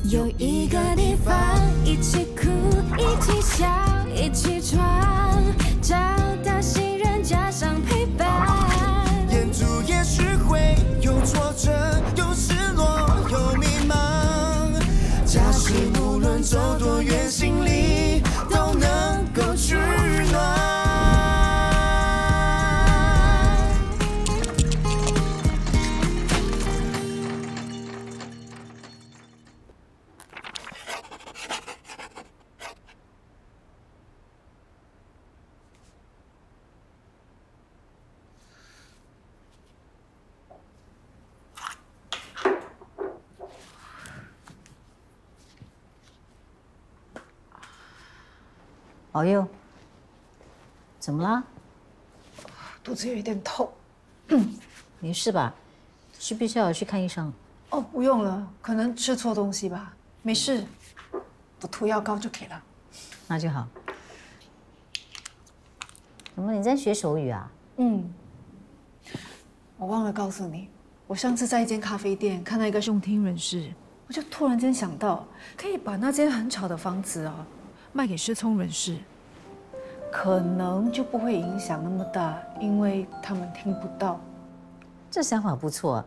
有一个地方，一起哭，一起笑，一起闯，找到信任加上陪伴。沿途也许会有挫折，有失落，有迷茫。假使无论走多远，心里都能够取暖。 宝佑，怎么了？肚子有一点痛。没事吧？需不需要去看医生？哦，不用了，可能吃错东西吧。没事，我涂药膏就可以了。那就好。怎么你在学手语啊？我忘了告诉你，我上次在一间咖啡店看到一个用听人士，我就突然间想到，可以把那间很吵的房子啊卖给失聪人士，可能就不会影响那么大，因为他们听不到。这想法不错。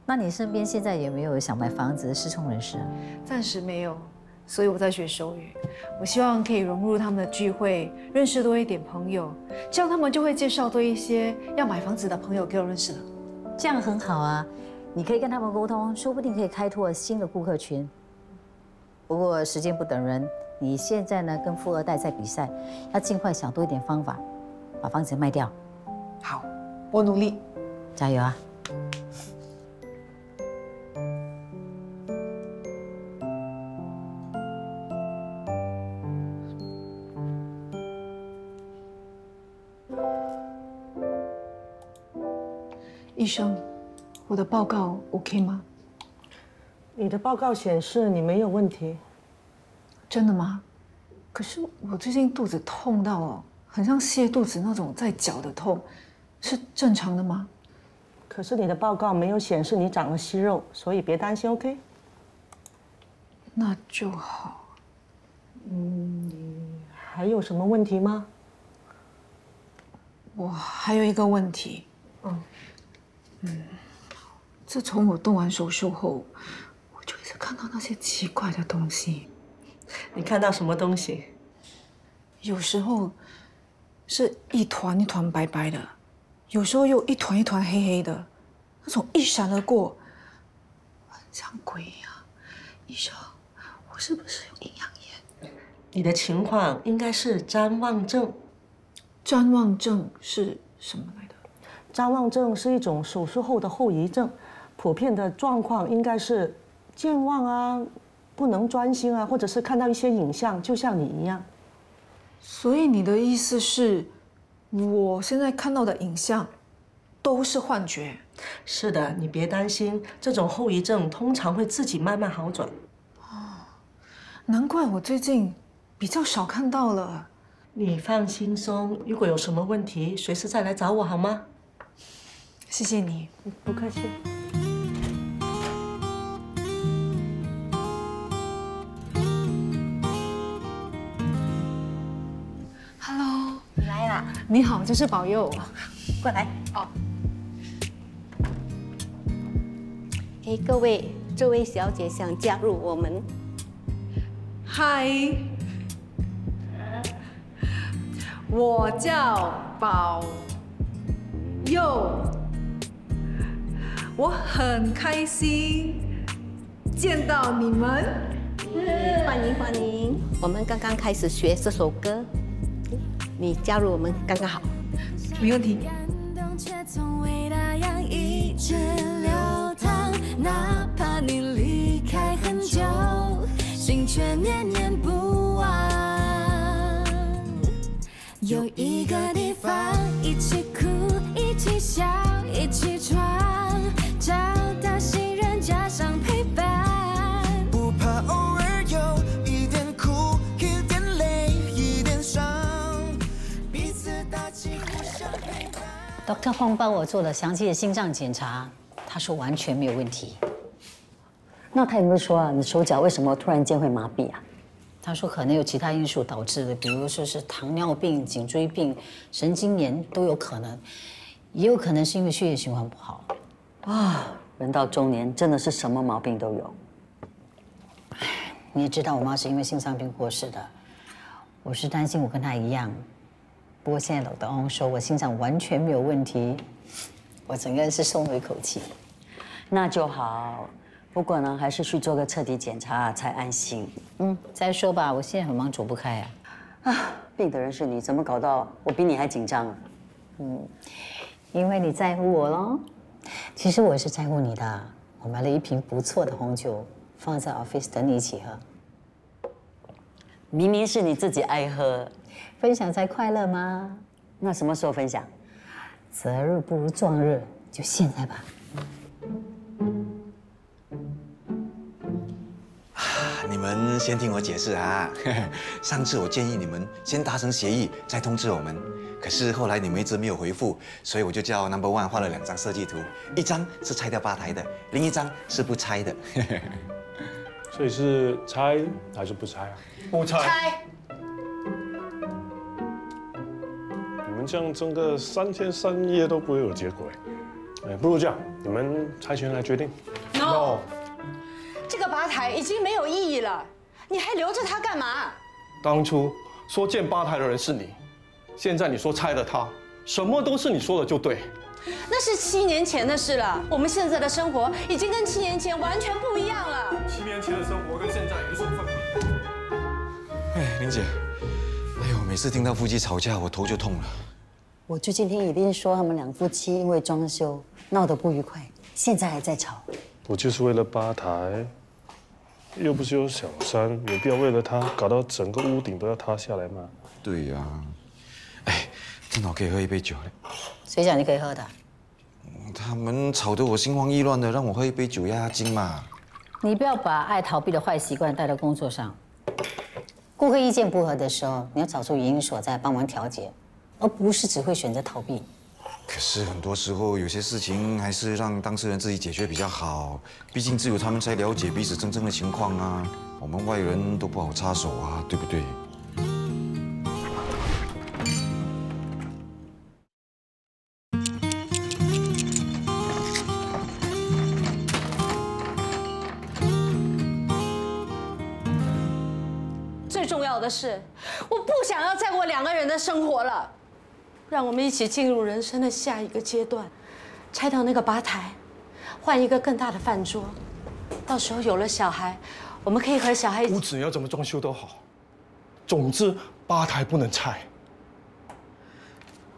那你身边现在有没有想买房子的失聪人士啊？暂时没有，所以我在学手语。我希望可以融入他们的聚会，认识多一点朋友，这样他们就会介绍多一些要买房子的朋友给我认识了。这样很好啊，你可以跟他们沟通，说不定可以开拓新的顾客群。不过时间不等人，你现在呢跟富二代在比赛，要尽快想多一点方法，把房子卖掉。好，我努力，加油啊！医生，我的报告 OK 吗？你的报告显示你没有问题。真的吗？可是我最近肚子痛到哦，很像泻肚子那种在绞的痛，是正常的吗？可是你的报告没有显示你长了息肉，所以别担心 ，OK？ 那就好。你还有什么问题吗？我还有一个问题。自从我动完手术后，我就一直看到那些奇怪的东西。你看到什么东西？有时候是一团一团白白的，有时候又一团一团黑黑的，那种一闪而过，很像鬼一样。医生，我是不是有阴阳眼？你的情况应该是谵妄症。谵妄症是什么来的？谵妄症是一种手术后的后遗症，普遍的状况应该是健忘啊，不能专心啊，或者是看到一些影像，就像你一样。所以你的意思是，我现在看到的影像都是幻觉？是的，你别担心，这种后遗症通常会自己慢慢好转。难怪我最近比较少看到了。你放轻松，如果有什么问题，随时再来找我好吗？谢谢你。不客气。Hello， 你来啦！你好，这是保佑。过来。哦。哎，各位，这位小姐想加入我们。嗨，我叫保佑，我很开心见到你们。欢迎欢迎！我们刚刚开始学这首歌，你加入我们刚刚好。没问题。哪怕你离开很久，心却念念不忘。有一个地方，一起哭，一起笑，一起闯，找到信任加上陪伴。不怕偶尔有一点苦，一点累，一点伤，彼此打气，互相陪伴。Dr. Huang 帮我做了详细的心脏检查，他说完全没有问题。那他有没有说啊，你手脚为什么突然间会麻痹啊？他说可能有其他因素导致的，比如说是糖尿病、颈椎病、神经炎都有可能，也有可能是因为血液循环不好。啊，人到中年真的是什么毛病都有。你也知道我妈是因为心脏病过世的，我是担心我跟她一样。不过现在老道说我心脏完全没有问题，我整个人是松了一口气。那就好。不过呢，还是去做个彻底检查才安心。再说吧，我现在很忙，走不开啊。啊，病的人是你，怎么搞到我比你还紧张啊？因为你在乎我咯。其实我也是在乎你的，我买了一瓶不错的红酒，放在 office 等你一起喝。明明是你自己爱喝，分享才快乐吗？那什么时候分享？择日不如撞日，就现在吧。你们先听我解释啊！上次我建议你们先达成协议，再通知我们。可是后来你们一直没有回复，所以我就叫 No. 1画了2张设计图，一张是拆掉吧台的，另一张是不拆的。所以是拆还是不拆啊？不拆。拆。你们这样争个3天3夜都不会有结果哎，不如这样，你们猜拳来决定。No。这个吧台已经没有意义了，你还留着它干嘛？当初说建吧台的人是你，现在你说拆了它，什么都是你说的就对。那是7年前的事了，我们现在的生活已经跟7年前完全不一样了。7年前的生活跟现在有什么分别？哎，玲姐，哎呦，每次听到夫妻吵架，我头就痛了。我最近听一定说他们2夫妻因为装修闹得不愉快，现在还在吵。不就是为了吧台，又不是有小三，有必要为了他搞到整个屋顶都要塌下来吗？对呀，哎，正好可以喝一杯酒嘞。谁讲你可以喝的？他们吵得我心慌意乱的，让我喝一杯酒压压惊嘛。你不要把爱逃避的坏习惯带到工作上。顾客意见不合的时候，你要找出原因所在，帮忙调节，而不是只会选择逃避。可是很多时候，有些事情还是让当事人自己解决比较好。毕竟只有他们才了解彼此真正的情况啊，我们外人都不好插手啊，对不对？最重要的是，我不想要再过2个人的生活了。让我们一起进入人生的下一个阶段，拆掉那个吧台，换一个更大的饭桌。到时候有了小孩，我们可以和小孩一起。屋子要怎么装修都好，总之吧台不能拆。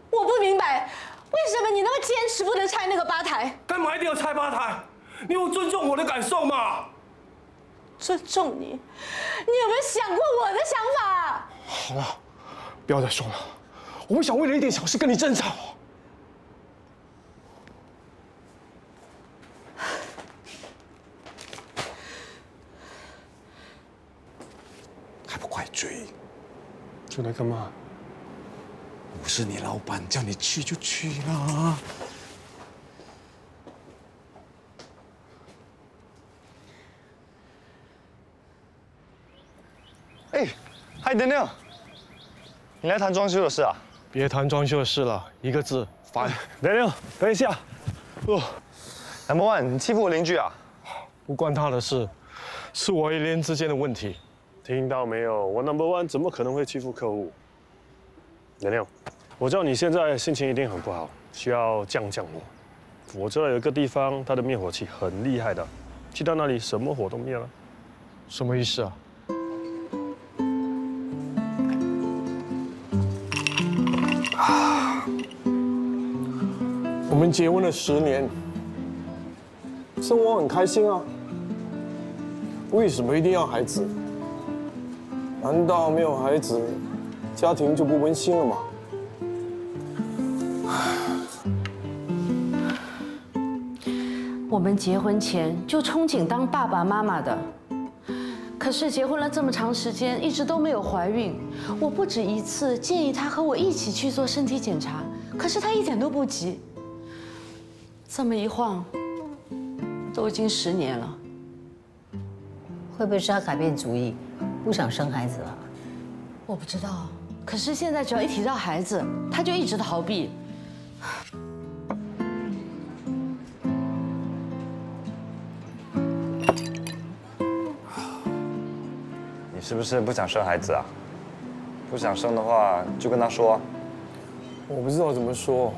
我不明白，为什么你那么坚持不能拆那个吧台？干嘛一定要拆吧台？你有尊重我的感受吗？尊重你，你有没有想过我的想法？好了，不要再说了。我不想为了一点小事跟你争吵。还不快追！追来干嘛？我是你老板，叫你去就去啦。哎，嗨，Daniel，你来谈装修的事啊？别谈装修的事了，一个字，烦。Daniel，等一下。No. 1，你欺负我邻居啊？不关他的事，是我一连之间的问题。听到没有？我 No. 1怎么可能会欺负客户？Daniel，我知道你现在心情一定很不好，需要降火。我知道有一个地方，它的灭火器很厉害的，去到那里什么火都灭了。什么意思啊？我们结婚了10年，生活很开心啊。为什么一定要孩子？难道没有孩子，家庭就不温馨了吗？我们结婚前就憧憬当爸爸妈妈的，可是结婚了这么长时间，一直都没有怀孕。我不止一次建议他和我一起去做身体检查，可是他一点都不急。这么一晃，都已经10年了。会不会是他改变主意，不想生孩子了？我不知道，可是现在只要一提到孩子，他就一直逃避。你是不是不想生孩子啊？不想生的话，就跟他说。我不知道怎么说。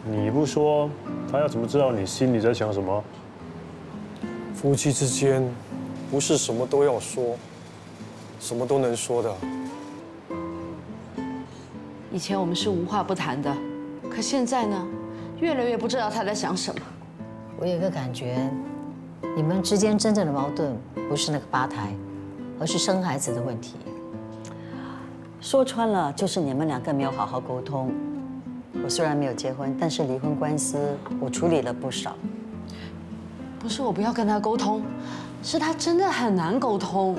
你不说，他要怎么知道你心里在想什么？夫妻之间，不是什么都要说，什么都能说的。以前我们是无话不谈的，可现在呢，越来越不知道他在想什么。我有一个感觉，你们之间真正的矛盾不是那个吧台，而是生孩子的问题。说穿了，就是你们两个没有好好沟通。我虽然没有结婚，但是离婚官司我处理了不少。不是我不要跟他沟通，是他真的很难沟通。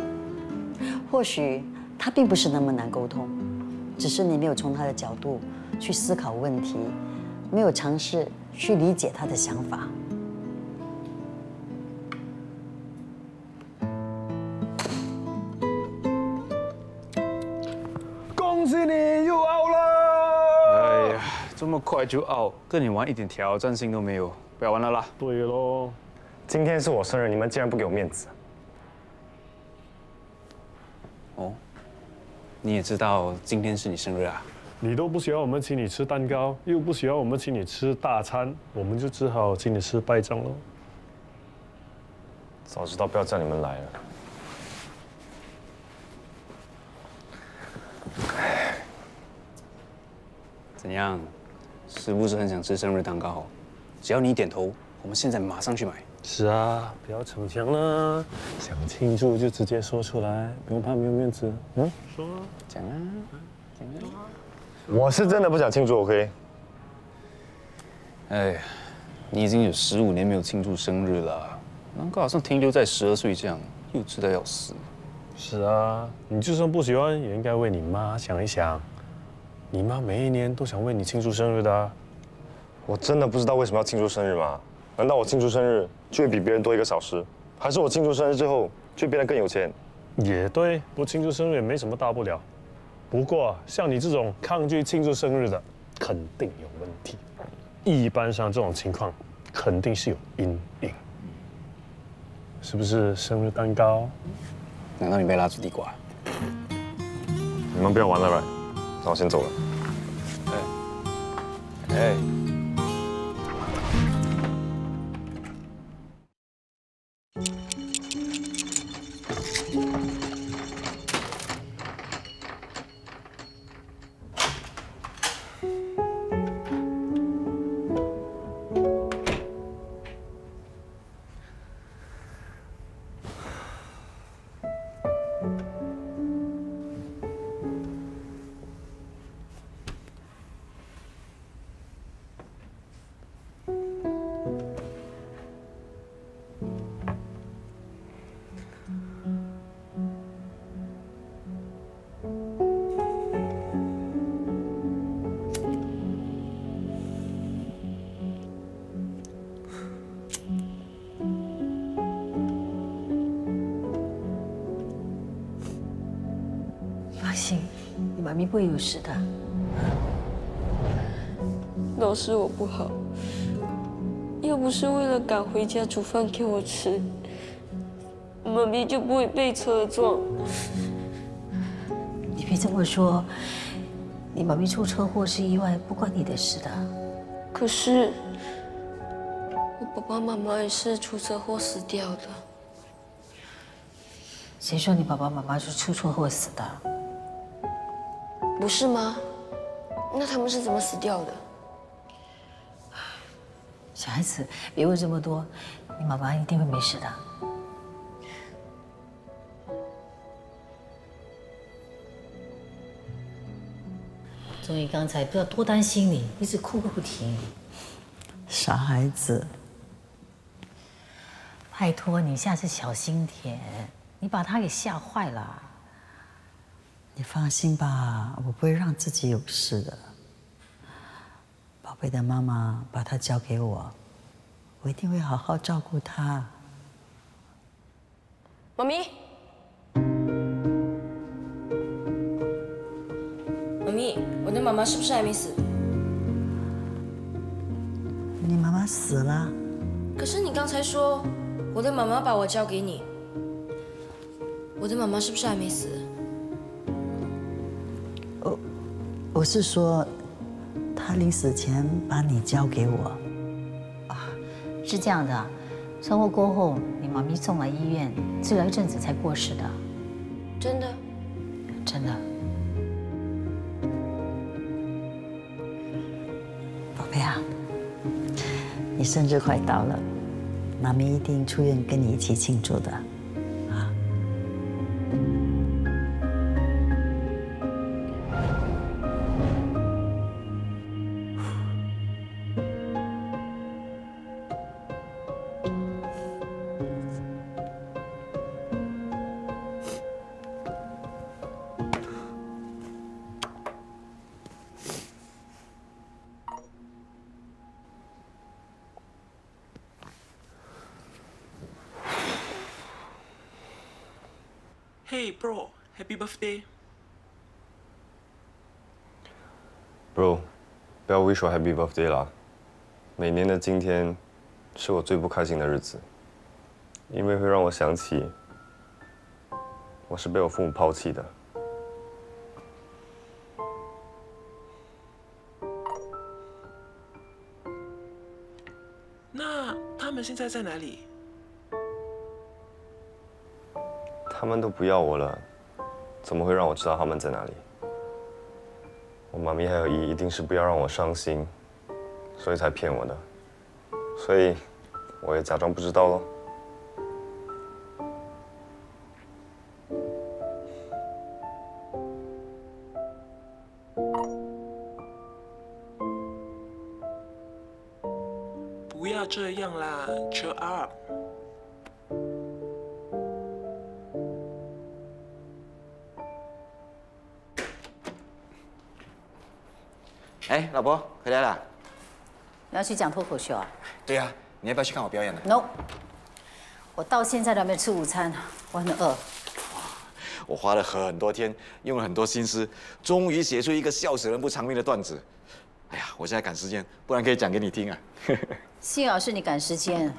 或许他并不是那么难沟通，只是你没有从他的角度去思考问题，没有尝试去理解他的想法。恭喜你又out了！哎呀，这么快就 out， 跟你玩一点挑战性都没有，不要玩了啦。对喽，今天是我生日，你们竟然不给我面子。哦，你也知道今天是你生日啊？你都不喜欢我们请你吃蛋糕，又不喜欢我们请你吃大餐，我们就只好请你吃败仗喽。早知道不要叫你们来了。怎样？是不是很想吃生日蛋糕？只要你点头，我们现在马上去买。是啊，不要逞强啦，想庆祝就直接说出来，不用怕没有面子。嗯，说啊，讲啊，讲啊。我是真的不想庆祝 ，OK？ 哎呀，你已经有15年没有庆祝生日了，难怪好像停留在12岁这样，幼稚的要死。是啊，你就算不喜欢，也应该为你妈想一想。你妈每一年都想为你庆祝生日的啊。我真的不知道为什么要庆祝生日吗？难道我庆祝生日就会比别人多1个小时？还是我庆祝生日之后就变得更有钱？也对，不庆祝生日也没什么大不了。不过像你这种抗拒庆祝生日的，肯定有问题。一般上这种情况，肯定是有阴影。是不是生日蛋糕？难道你被拉住地瓜？你们不要玩了，那我先走了。哎。放心，你妈咪不会有事的。都是我不好，要不是为了赶回家煮饭给我吃，妈咪就不会被车撞。你别这么说，你妈咪出车祸是意外，不关你的事的。可是我爸爸妈妈也是出车祸死掉的。谁说你爸爸妈妈是出车祸死的？不是吗？那他们是怎么死掉的？小孩子，别问这么多，你妈妈一定会没事的。钟宇刚才不知道多担心你，一直哭个不停。傻孩子，拜托你下次小心点，你把他给吓坏了。你放心吧，我不会让自己有事的。宝贝的妈妈把他交给我，我一定会好好照顾他。妈咪。妈是不是还没死？你妈妈死了。可是你刚才说我的妈妈把我交给你，我的妈妈是不是还没死？我是说，她临死前把你交给我。是这样的，车祸过后，你妈咪送来医院治疗一阵子才过世的。真的？真的。宝贝啊，你生日快到了，妈咪一定出院跟你一起庆祝的。Hey bro, happy birthday. Bro， 不要 wish 我 Happy Birthday 啦！每年的今天是我最不开心的日子，因为会让我想起我是被我父母抛弃的。那他们现在在哪里？他们都不要我了，怎么会让我知道他们在哪里？我妈咪还有姨一定是不要让我伤心，所以才骗我的，所以我也假装不知道咯。不要这样啦 ，cheer up。哎，老婆回来了。你要去讲脱口秀啊？对呀，你要不要去看我表演呢 ？No， 我到现在都还没有吃午餐，我很饿。我花了很多天，用了很多心思，终于写出一个笑死人不偿命的段子。哎呀，我现在赶时间，不然可以讲给你听啊。幸好是你赶时间，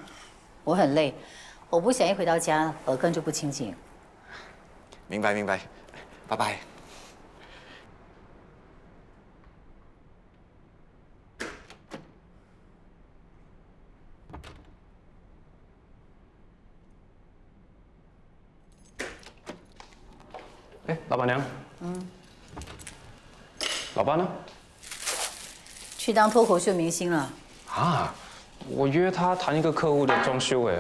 我很累，我不想一回到家耳根就不清净。明白明白，拜拜。哎，老板娘。老爸呢？去当脱口秀明星了。啊，我约他谈一个客户的装修，哎，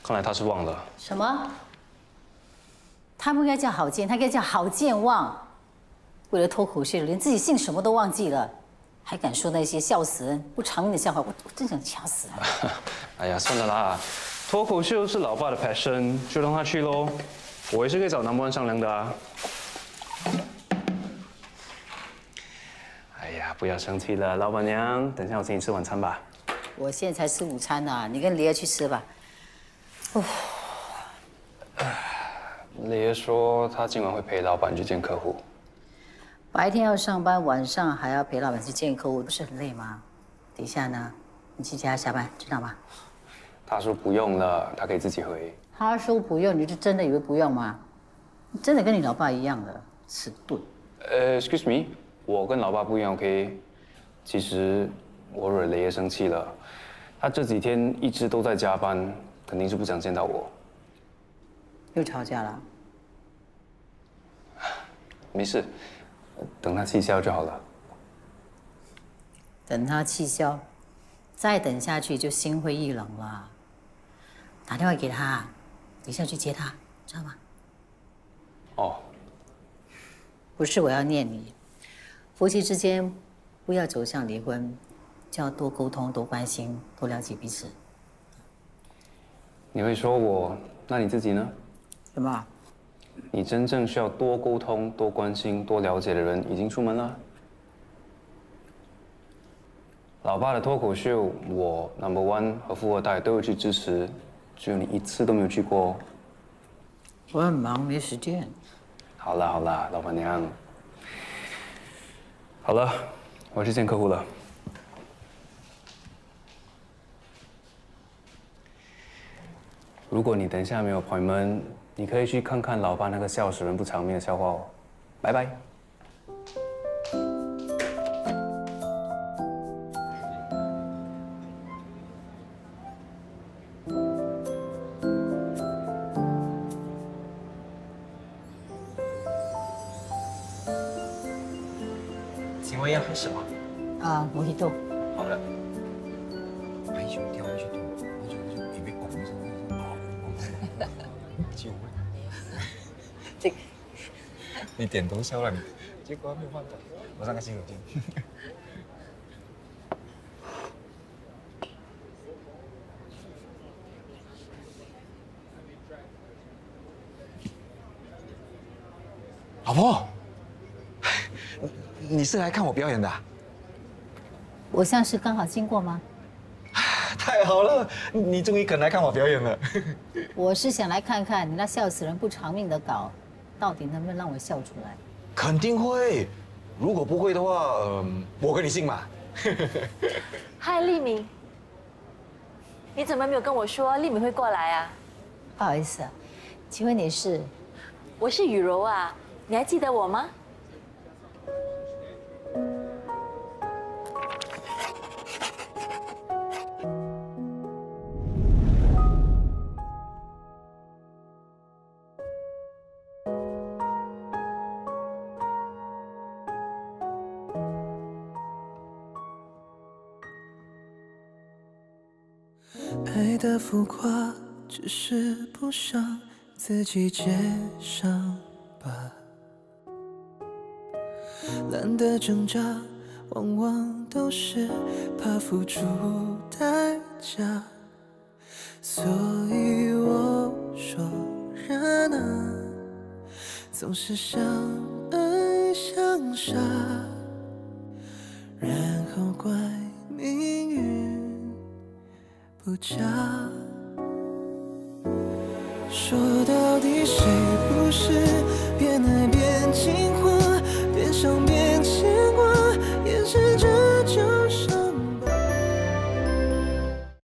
看来他是忘了。什么？他不应该叫郝建，他应该叫郝建旺。为了脱口秀，连自己姓什么都忘记了，还敢说那些笑死人、不偿命的笑话，我真想掐死他。哎呀，算了啦，脱口秀是老爸的 passion， 就让他去喽。我也是可以找number one商量的啊。哎呀，不要生气了，老板娘，等一下我请你吃晚餐吧。我现在才吃午餐呢，你跟李儿去吃吧。哦。李儿说她今晚会陪老板去见客户。白天要上班，晚上还要陪老板去见客户，不是很累吗？等一下呢，你去接他下班，知道吗？他说不用了，他可以自己回。他说不用，你就真的以为不用吗？你真的跟你老爸一样的迟钝。excuse me， 我跟老爸不一样 ，OK？ 其实我惹雷爷生气了，他这几天一直都在加班，肯定是不想见到我。又吵架了？没事，等他气消就好了。等他气消，再等下去就心灰意冷了。打电话给他，等一下去接他，知道吗？哦。不是我要念你，夫妻之间不要走向离婚，就要多沟通、多关心、多了解彼此。你会说我，那你自己呢？什么？你真正需要多沟通、多关心、多了解的人已经出门了。老爸的脱口秀，我 number one 和富二代都有去支持，只有你一次都没有去过哦。我很忙，没时间。好啦好啦，老板娘。好了，我去见客户了。如果你等一下没有appointment，你可以去看看老爸那个笑死人不偿命的笑话哦。拜拜。请问要喝什么？摩希多。好了。哎呦，掉下去多，我就别拱一声，救命！这个，你点头笑了，你结果没有办法，我上个洗手间。老婆，你是来看我表演的啊？我像是刚好经过吗？太好了，你终于肯来看我表演了。我是想来看看你那笑死人不偿命的稿，到底能不能让我笑出来？肯定会，如果不会的话，我跟你姓嘛。嗨，丽敏，你怎么没有跟我说丽敏会过来啊？不好意思啊，请问你是？我是雨柔啊，你还记得我吗？爱的浮夸，只是不想自己接上吧。懒得挣扎，往往都是怕付出代价。所以我说人啊，总是相爱相杀，然后怪命运不佳。说到底，谁不是边爱边惊慌，边想边气